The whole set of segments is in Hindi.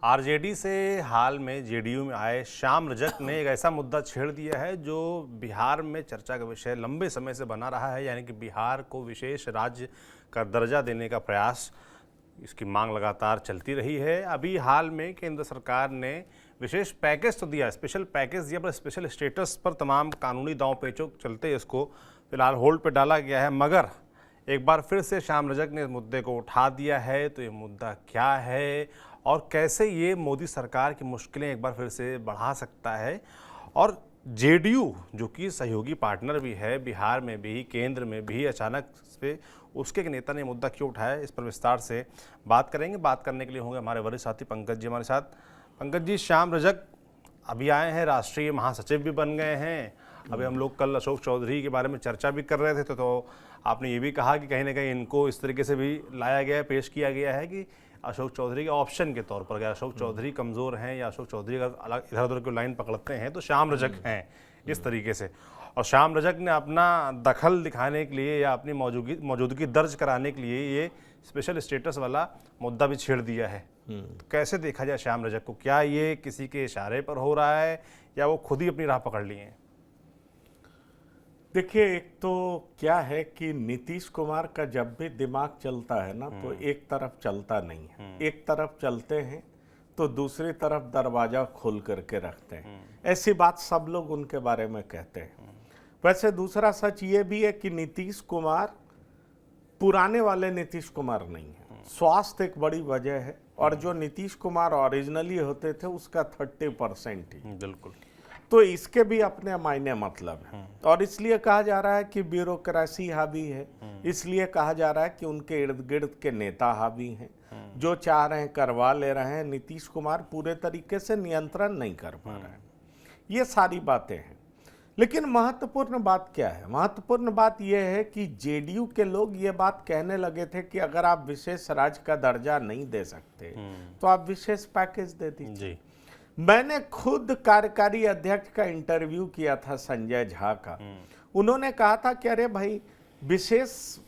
आरजेडी से हाल में जेडीयू में आए श्याम रजक ने एक ऐसा मुद्दा छेड़ दिया है जो बिहार में चर्चा का विषय लंबे समय से बना रहा है, यानी कि बिहार को विशेष राज्य का दर्जा देने का प्रयास, इसकी मांग लगातार चलती रही है। अभी हाल में केंद्र सरकार ने विशेष पैकेज तो दिया, स्पेशल पैकेज दिया, पर स्पेशल स्टेटस पर तमाम कानूनी दांव पेचों चलते इसको फिलहाल होल्ड पर डाला गया है। मगर एक बार फिर से श्याम रजक ने इस मुद्दे को उठा दिया है। तो ये मुद्दा क्या है और कैसे ये मोदी सरकार की मुश्किलें एक बार फिर से बढ़ा सकता है, और जेडीयू जो कि सहयोगी पार्टनर भी है बिहार में भी केंद्र में भी, अचानक से उसके एक नेता ने मुद्दा क्यों उठाया, इस पर विस्तार से बात करेंगे। बात करने के लिए होंगे हमारे वरिष्ठ साथी पंकज जी हमारे साथ। पंकज जी, श्याम रजक अभी आए हैं, राष्ट्रीय महासचिव भी बन गए हैं। अभी हम लोग कल अशोक चौधरी के बारे में चर्चा भी कर रहे थे, तो आपने ये भी कहा कि कहीं ना कहीं इनको इस तरीके से भी लाया गया है, पेश किया गया है कि अशोक चौधरी के ऑप्शन के तौर पर, अगर अशोक चौधरी कमज़ोर हैं या अशोक चौधरी अगर अलग इधर उधर की लाइन पकड़ते हैं तो श्याम रजक हैं, इस तरीके से। और श्याम रजक ने अपना दखल दिखाने के लिए या अपनी मौजूदगी दर्ज कराने के लिए ये स्पेशल स्टेटस वाला मुद्दा भी छेड़ दिया है। तो कैसे देखा जाए श्याम रजक को? क्या ये किसी के इशारे पर हो रहा है या वो खुद ही अपनी राह पकड़ लिए हैं? देखिए, एक तो क्या है कि नीतीश कुमार का जब भी दिमाग चलता है ना, तो एक तरफ चलता नहीं है। एक तरफ चलते हैं तो दूसरी तरफ दरवाजा खोल करके रखते हैं। ऐसी बात सब लोग उनके बारे में कहते हैं। वैसे दूसरा सच ये भी है कि नीतीश कुमार पुराने वाले नीतीश कुमार नहीं है। स्वास्थ्य एक बड़ी वजह है, और जो नीतीश कुमार ओरिजिनली होते थे उसका 30% ही। बिल्कुल। तो इसके भी अपने मायने मतलब है, और इसलिए कहा जा रहा है कि ब्यूरोक्रेसी हावी है, इसलिए कहा जा रहा है कि उनके इर्द गिर्द के नेता हावी हैं, जो चाह रहे हैं करवा ले रहे हैं। नीतीश कुमार पूरे तरीके से नियंत्रण नहीं कर पा रहे हैं। ये सारी बातें हैं, लेकिन महत्वपूर्ण बात क्या है? महत्वपूर्ण बात यह है कि जेडीयू के लोग ये बात कहने लगे थे कि अगर आप विशेष राज्य का दर्जा नहीं दे सकते तो आप विशेष पैकेज दे दीजिए। मैंने खुद कार्यकारी अध्यक्ष का इंटरव्यू किया था, संजय झा का। उन्होंने कहा था कि अरे भाई, विशेष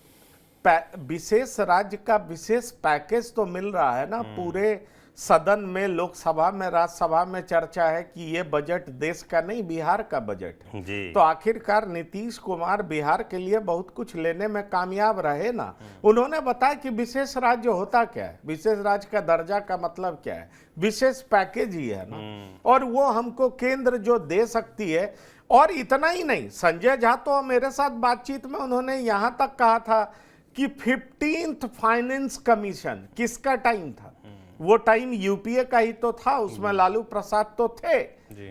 राज्य का विशेष पैकेज तो मिल रहा है ना, पूरे सदन में, लोकसभा में, राज्यसभा में चर्चा है कि ये बजट देश का नहीं बिहार का बजट है। तो आखिरकार नीतीश कुमार बिहार के लिए बहुत कुछ लेने में कामयाब रहे ना। उन्होंने बताया कि विशेष राज्य होता क्या है, विशेष राज्य का दर्जा का मतलब क्या है, विशेष पैकेज ही है ना, और वो हमको केंद्र जो दे सकती है। और इतना ही नहीं, संजय झा तो मेरे साथ बातचीत में उन्होंने यहां तक कहा था कि 15th फाइनेंस कमीशन किसका टाइम था? वो टाइम यूपीए का ही तो था, उसमें लालू प्रसाद तो थे।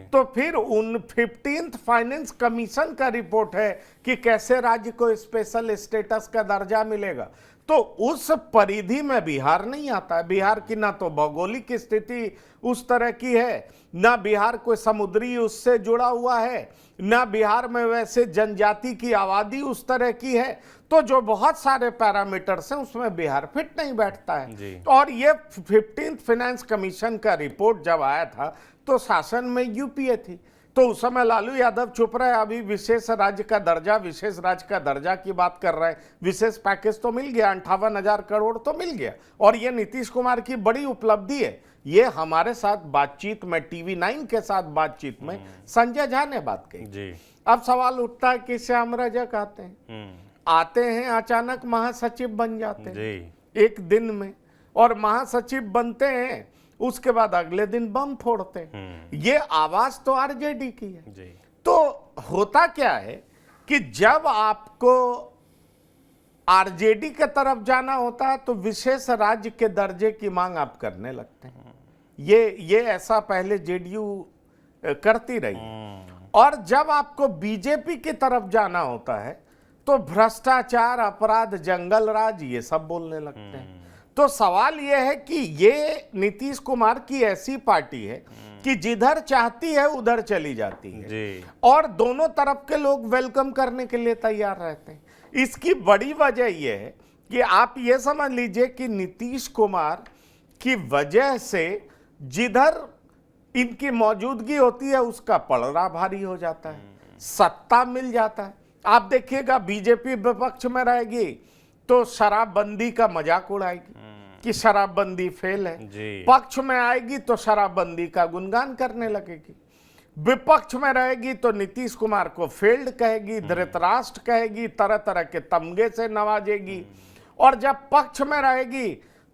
तो फिर उन 15th फाइनेंस कमीशन का रिपोर्ट है कि कैसे राज्य को स्पेशल स्टेटस का दर्जा मिलेगा। तो उस परिधि में बिहार नहीं आता है। बिहार की ना तो भौगोलिक स्थिति उस तरह की है, ना बिहार कोई समुद्री उससे जुड़ा हुआ है, ना बिहार में वैसे जनजाति की आबादी उस तरह की है। तो जो बहुत सारे पैरामीटर्स हैं उसमें बिहार फिट नहीं बैठता है। और ये 15th फाइनेंस कमीशन का रिपोर्ट जब आया था तो शासन में यूपीए थी, तो उस समय लालू यादव चुप रहे। अभी विशेष राज्य का दर्जा, विशेष राज्य का दर्जा की बात कर रहे हैं। विशेष पैकेज तो मिल गया, 58,000 करोड़ तो मिल गया, और ये नीतीश कुमार की बड़ी उपलब्धि है। ये हमारे साथ बातचीत में, TV9 के साथ बातचीत में संजय झा ने बात कही। अब सवाल उठता है कि श्याम रजक आते हैं अचानक महासचिव बन जाते हैं एक दिन में, और महासचिव बनते हैं, उसके बाद अगले दिन बम फोड़ते हैं। ये आवाज तो आरजेडी की है। तो होता क्या है कि जब आपको आरजेडी के तरफ जाना होता है तो विशेष राज्य के दर्जे की मांग आप करने लगते हैं। ये ऐसा पहले जेडीयू करती रही। और जब आपको बीजेपी की तरफ जाना होता है तो भ्रष्टाचार, अपराध, जंगल राज, ये सब बोलने लगते हैं। तो सवाल यह है कि ये नीतीश कुमार की ऐसी पार्टी है कि जिधर चाहती है उधर चली जाती है, और दोनों तरफ के लोग वेलकम करने के लिए तैयार रहते हैं। इसकी बड़ी वजह यह है कि आप ये समझ लीजिए कि नीतीश कुमार की वजह से जिधर इनकी मौजूदगी होती है उसका पलड़ा भारी हो जाता है, सत्ता मिल जाता है। आप देखिएगा, बीजेपी विपक्ष में रहेगी तो शराबबंदी का मजाक उड़ाएगी, कि शराबबंदी फेल है, जी। पक्ष में आएगी तो शराबबंदी का गुणगान करने लगेगी, विपक्ष में रहेगी तो नीतीश कुमार को फेल्ड कहेगी, धृतराष्ट्र कहेगी, तरह तरह के तमगे से नवाजेगी, और जब पक्ष में रहेगी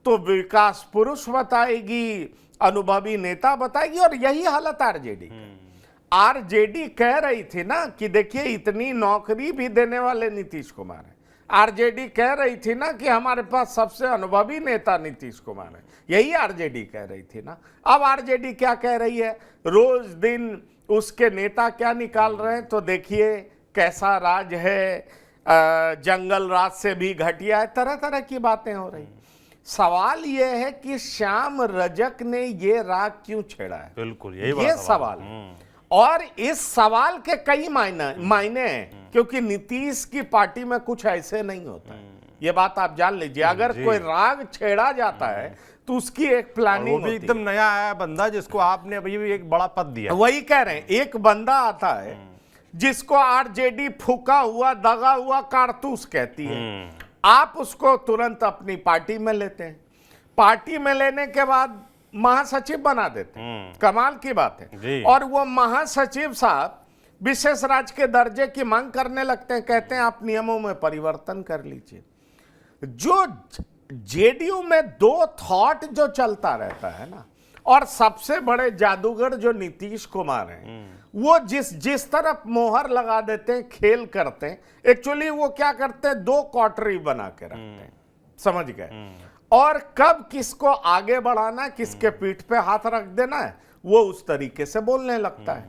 तो विकास पुरुष बताएगी, अनुभवी नेता बताएगी। और यही हालत आरजेडी का। आरजेडी कह रही थी ना कि देखिए इतनी नौकरी भी देने वाले नीतीश कुमार है। आरजेडी कह रही थी ना कि हमारे पास सबसे अनुभवी नेता नीतीश कुमार है। यही आरजेडी कह रही थी ना। अब आरजेडी क्या कह रही है, रोज दिन उसके नेता क्या निकाल रहे हैं, तो देखिए कैसा राज है, जंगल राज से भी घटिया है, तरह तरह की बातें हो रही। सवाल यह है कि श्याम रजक ने ये राग क्यों छेड़ा है, बिल्कुल यही ये सवाल है। और इस सवाल के कई मायने हैं, क्योंकि नीतीश की पार्टी में कुछ ऐसे नहीं होता है। ये बात आप जान लीजिए, अगर कोई राग छेड़ा जाता है तो उसकी एक प्लानिंग होती है। एकदम नया आया बंदा जिसको आपने अभी भी एक बड़ा पद दिया, वही कह रहे हैं, एक बंदा आता है जिसको आरजेडी फूका हुआ दगा हुआ कारतूस कहती है, आप उसको तुरंत अपनी पार्टी में लेते हैं, पार्टी में लेने के बाद महासचिव बना देते हैं। कमाल की बात है। और वो महासचिव साहब विशेष राज्य के दर्जे की मांग करने लगते हैं, कहते हैं आप नियमों में परिवर्तन कर लीजिए। जो जेडीयू में दो थॉट जो चलता रहता है ना, और सबसे बड़े जादूगर जो नीतीश कुमार हैं, वो जिस तरफ मोहर लगा देते हैं, खेल करते हैं, एक्चुअली वो क्या करते हैं, दो कॉटरी बना के रखते हैं, समझ गए। और कब किसको आगे बढ़ाना, किसके पीठ पे हाथ रख देना है, वो उस तरीके से बोलने लगता है,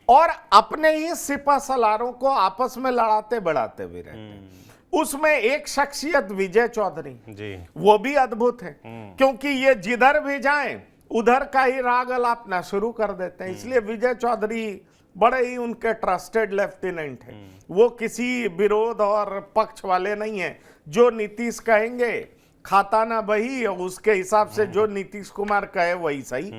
और अपने ही सिपा सलारों को आपस में लड़ाते बढ़ाते भी रहते हैं। उसमें एक शख्सियत विजय चौधरी जी, वो भी अद्भुत है, क्योंकि ये जिधर भी जाएं उधर का ही राग अलापना शुरू कर देते हैं। इसलिए विजय चौधरी बड़े ही उनके ट्रस्टेड लेफ्टिनेंट हैं। वो किसी विरोध और पक्ष वाले नहीं है, जो नीतीश कहेंगे खाता ना वही, उसके हिसाब से जो नीतीश कुमार कहे वही सही।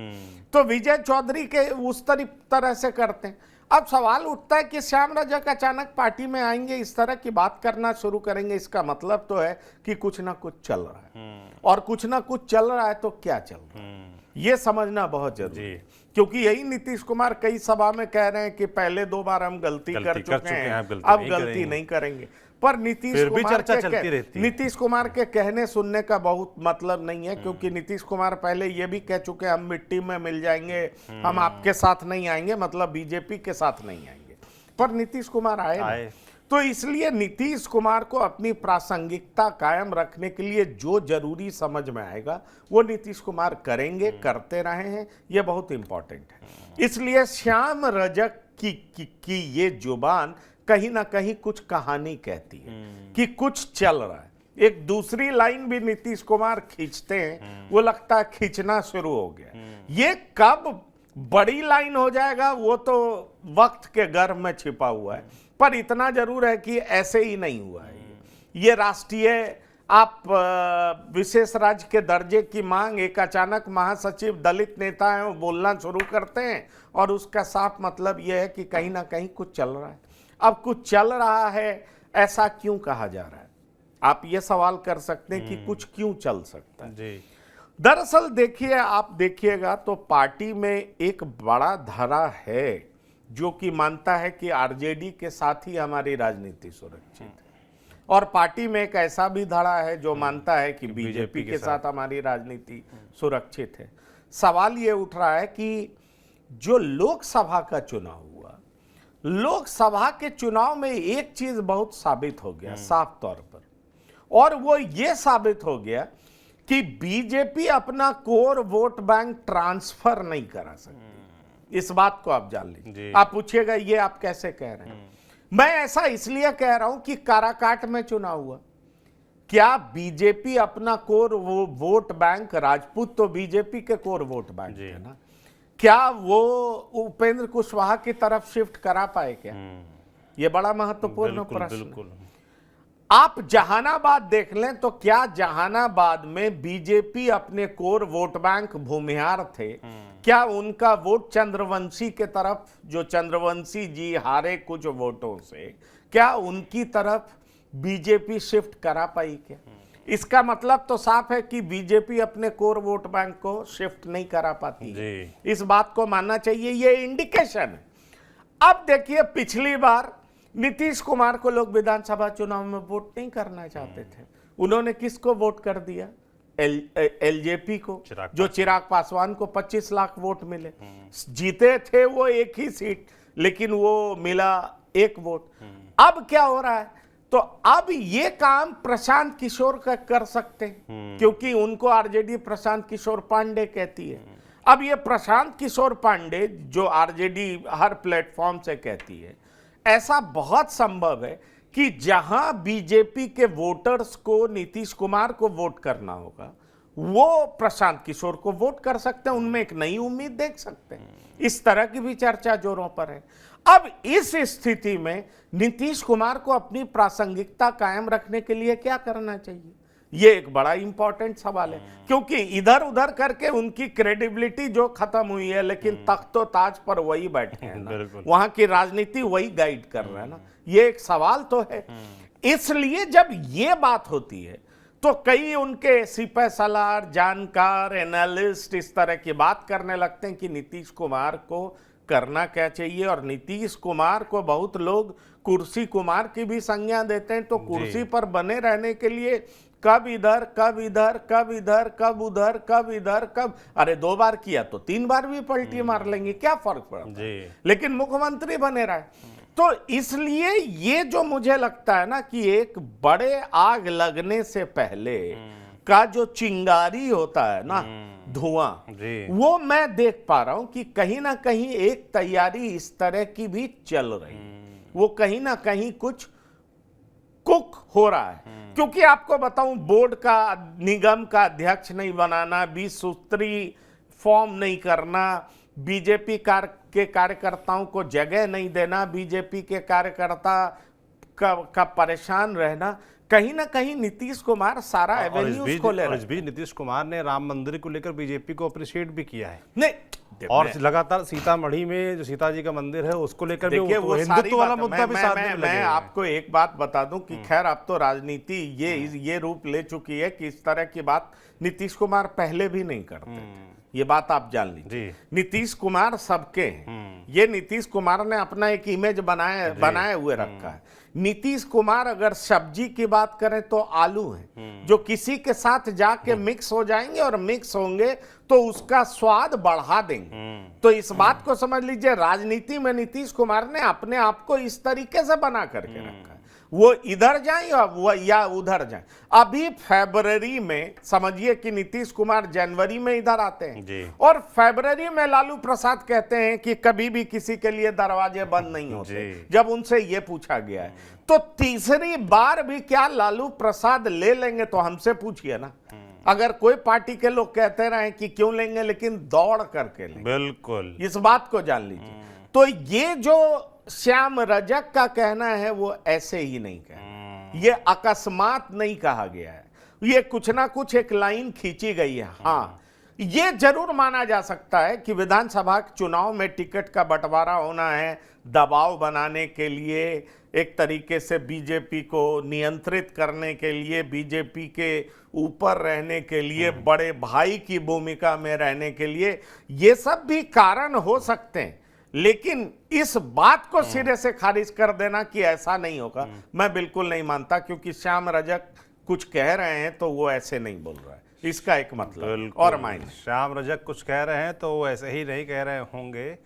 तो विजय चौधरी के उस तरह से करते हैं। अब सवाल उठता है कि श्याम रजक अचानक पार्टी में आएंगे, इस तरह की बात करना शुरू करेंगे, इसका मतलब तो है कि कुछ ना कुछ चल रहा है, और कुछ ना कुछ चल रहा है तो क्या चल रहा है ये समझना बहुत जरूरी है। क्योंकि यही नीतीश कुमार कई सभा में कह रहे हैं कि पहले 2 बार हम गलती कर चुके हैं, अब गलती नहीं करेंगे। पर नीतीश कुमार के कहने सुनने का बहुत मतलब नहीं है, क्योंकि नीतीश कुमार पहले ये भी कह चुके हैं हम मिट्टी में मिल जाएंगे, हम आपके साथ नहीं आएंगे, मतलब बीजेपी के साथ नहीं आएंगे। पर नीतीश कुमार आए। तो इसलिए नीतीश कुमार को अपनी प्रासंगिकता कायम रखने के लिए जो जरूरी समझ में आएगा वो नीतीश कुमार करेंगे, करते रहे हैं, ये बहुत इंपॉर्टेंट है। इसलिए श्याम रजक की ये जुबान कहीं ना कहीं कुछ कहानी कहती है कि कुछ चल रहा है। एक दूसरी लाइन भी नीतीश कुमार खींचते हैं, वो लगता है खींचना शुरू हो गया। ये कब बड़ी लाइन हो जाएगा वो तो वक्त के गर्भ में छिपा हुआ है, पर इतना जरूर है कि ऐसे ही नहीं हुआ है। ये राष्ट्रीय आप विशेष राज्य के दर्जे की मांग, एक अचानक महासचिव दलित नेता है वो बोलना शुरू करते हैं, और उसका साफ मतलब यह है कि कहीं ना कहीं कुछ चल रहा है। अब कुछ चल रहा है, ऐसा क्यों कहा जा रहा है? आप ये सवाल कर सकते हैं कि कुछ क्यों चल सकता है जी। दरअसल देखिए, आप देखिएगा तो पार्टी में एक बड़ा धारा है जो कि मानता है कि आरजेडी के साथ ही हमारी राजनीति सुरक्षित है, और पार्टी में एक ऐसा भी धड़ा है जो मानता है कि बीजेपी के साथ हमारी राजनीति सुरक्षित है। सवाल ये उठ रहा है कि जो लोकसभा का चुनाव हुआ, लोकसभा के चुनाव में एक चीज बहुत साबित हो गया साफ तौर पर, और वो ये साबित हो गया कि बीजेपी अपना कोर वोट बैंक ट्रांसफर नहीं करा सकती। इस बात को आप जान लीजिए। आप पूछिएगा ये आप कैसे कह रहे हैं? मैं ऐसा इसलिए कह रहा हूं कि काराकाट में चुनाव हुआ, क्या बीजेपी अपना कोर वो वोट बैंक, राजपूत तो बीजेपी के कोर वोट बैंक है ना, क्या वो उपेंद्र कुशवाहा की तरफ शिफ्ट करा पाए क्या? ये बड़ा महत्वपूर्ण प्रश्न। आप जहानाबाद देख लें तो क्या जहानाबाद में बीजेपी अपने कोर वोट बैंक भूमिहार थे, क्या उनका वोट चंद्रवंशी के तरफ, जो चंद्रवंशी जी हारे कुछ वोटों से, क्या उनकी तरफ बीजेपी शिफ्ट करा पाई क्या? इसका मतलब तो साफ है कि बीजेपी अपने कोर वोट बैंक को शिफ्ट नहीं करा पाती है। जी। इस बात को मानना चाहिए, ये इंडिकेशन है। अब देखिए, पिछली बार नीतीश कुमार को लोग विधानसभा चुनाव में वोट नहीं करना चाहते थे, उन्होंने किसको वोट कर दिया? एलजेपी को, जो चिराग पासवान को 25 लाख वोट मिले। जीते थे वो एक ही सीट, लेकिन वो मिला एक वोट। अब क्या हो रहा है? तो अब ये काम प्रशांत किशोर का कर सकते हैं, क्योंकि उनको आरजेडी प्रशांत किशोर पांडे कहती है। अब ये प्रशांत किशोर पांडे, जो आरजेडी हर प्लेटफॉर्म से कहती है, ऐसा बहुत संभव है कि जहां बीजेपी के वोटर्स को नीतीश कुमार को वोट करना होगा, वो प्रशांत किशोर को वोट कर सकते हैं, उनमें एक नई उम्मीद देख सकते हैं। इस तरह की भी चर्चा जोरों पर है। अब इस स्थिति में नीतीश कुमार को अपनी प्रासंगिकता कायम रखने के लिए क्या करना चाहिए? ये एक बड़ा इंपॉर्टेंट सवाल है, क्योंकि इधर उधर करके उनकी क्रेडिबिलिटी जो खत्म हुई है, लेकिन तख्तो ताज पर वही बैठे हैं ना, वहां की राजनीति वही गाइड कर रहा है ना, ये एक सवाल तो है। इसलिए जब ये बात होती है तो कई उनके सिपह सलार, जानकार, एनालिस्ट इस तरह की बात करने लगते हैं कि नीतीश कुमार को करना क्या चाहिए, और नीतीश कुमार को बहुत लोग कुर्सी कुमार की भी संज्ञा देते हैं। तो कुर्सी पर बने रहने के लिए कब इधर, कब इधर, कब इधर, कब उधर, कब इधर, कब, अरे 2 बार किया तो 3 बार भी पलटी मार लेंगे, क्या फर्क पड़ता है? लेकिन मुख्यमंत्री बने रहे। तो इसलिए ये जो मुझे लगता है ना कि एक बड़े आग लगने से पहले का जो चिंगारी होता है ना, धुआं, वो मैं देख पा रहा हूं कि कहीं ना कहीं एक तैयारी इस तरह की भी चल रही है। वो कहीं ना कहीं कुछ कुक हो रहा है। क्योंकि आपको बताऊं, बोर्ड का, निगम का अध्यक्ष नहीं बनाना, 20 सूत्री फॉर्म नहीं करना, बीजेपी के कार्यकर्ताओं को जगह नहीं देना, बीजेपी के कार्यकर्ता का परेशान रहना, कहीं ना कहीं नीतीश कुमार सारा एवेन्यूज को ले रहे हैं। इस बीच नीतीश कुमार ने राम मंदिर को लेकर बीजेपी को अप्रिशिएट भी किया है। नहीं, और लगातार सीतामढ़ी में जो सीता जी का मंदिर है उसको लेकर भी वो हिंदुत्व वाला मुद्दा भी साथ में मैं आपको एक बात बता दूं कि खैर अब तो राजनीति ये रूप ले चुकी है कि इस तरह की बात नीतीश कुमार पहले भी नहीं करते थे। ये बात आप जान लीजिए, नीतीश कुमार सबके हैं। ये नीतीश कुमार ने अपना एक इमेज बनाए हुए रखा है। नीतीश कुमार अगर सब्जी की बात करें तो आलू है, जो किसी के साथ जाके मिक्स हो जाएंगे और मिक्स होंगे तो उसका स्वाद बढ़ा देंगे। तो इस बात को समझ लीजिए, राजनीति में नीतीश कुमार ने अपने आप को इस तरीके से बना करके रखा है, वो इधर जाए या उधर जाए। अभी फरवरी में समझिए कि नीतीश कुमार जनवरी में इधर आते हैं और फरवरी में लालू प्रसाद कहते हैं कि कभी भी किसी के लिए दरवाजे बंद नहीं होते, जब उनसे ये पूछा गया है। तो तीसरी बार भी क्या लालू प्रसाद ले लेंगे? तो हमसे पूछिए ना। अगर कोई पार्टी के लोग कहते रहे कि क्यों लेंगे, लेकिन दौड़ करके लेंगे। बिल्कुल, इस बात को जान लीजिए। तो ये जो श्याम रजक का कहना है वो ऐसे ही नहीं कहना, ये अकस्मात नहीं कहा गया है, ये कुछ ना कुछ एक लाइन खींची गई है। हाँ, ये जरूर माना जा सकता है कि विधानसभा चुनाव में टिकट का बंटवारा होना है, दबाव बनाने के लिए, एक तरीके से बीजेपी को नियंत्रित करने के लिए, बीजेपी के ऊपर रहने के लिए, बड़े भाई की भूमिका में रहने के लिए, ये सब भी कारण हो सकते हैं। लेकिन इस बात को सिरे से खारिज कर देना कि ऐसा नहीं होगा, मैं बिल्कुल नहीं मानता, क्योंकि श्याम रजक कुछ कह रहे हैं तो वो ऐसे नहीं बोल रहा है, इसका एक मतलब और मायने। श्याम रजक कुछ कह रहे हैं तो वो ऐसे ही नहीं कह रहे होंगे,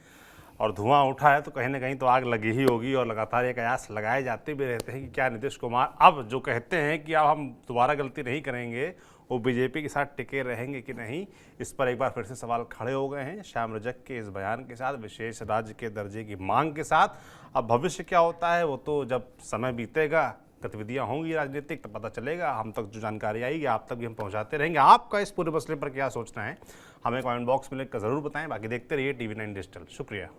और धुआं उठा है तो कहीं ना कहीं तो आग लगी ही होगी। और लगातार ये कयास लगाए जाते भी रहते हैं कि क्या नीतीश कुमार अब जो कहते हैं कि अब हम दोबारा गलती नहीं करेंगे, वो बीजेपी के साथ टिके रहेंगे कि नहीं, इस पर एक बार फिर से सवाल खड़े हो गए हैं श्याम रजक के इस बयान के साथ, विशेष राज्य के दर्जे की मांग के साथ। अब भविष्य क्या होता है वो तो जब समय बीतेगा, गतिविधियां होंगी राजनीतिक, तो पता चलेगा। हम तक जो जानकारी आएगी आप तक भी हम पहुंचाते रहेंगे। आपका इस पूरे मसले पर क्या सोचना है हमें कमेंट बॉक्स में लिखकर जरूर बताएं। बाकी देखते रहिए TV9 डिजिटल। शुक्रिया।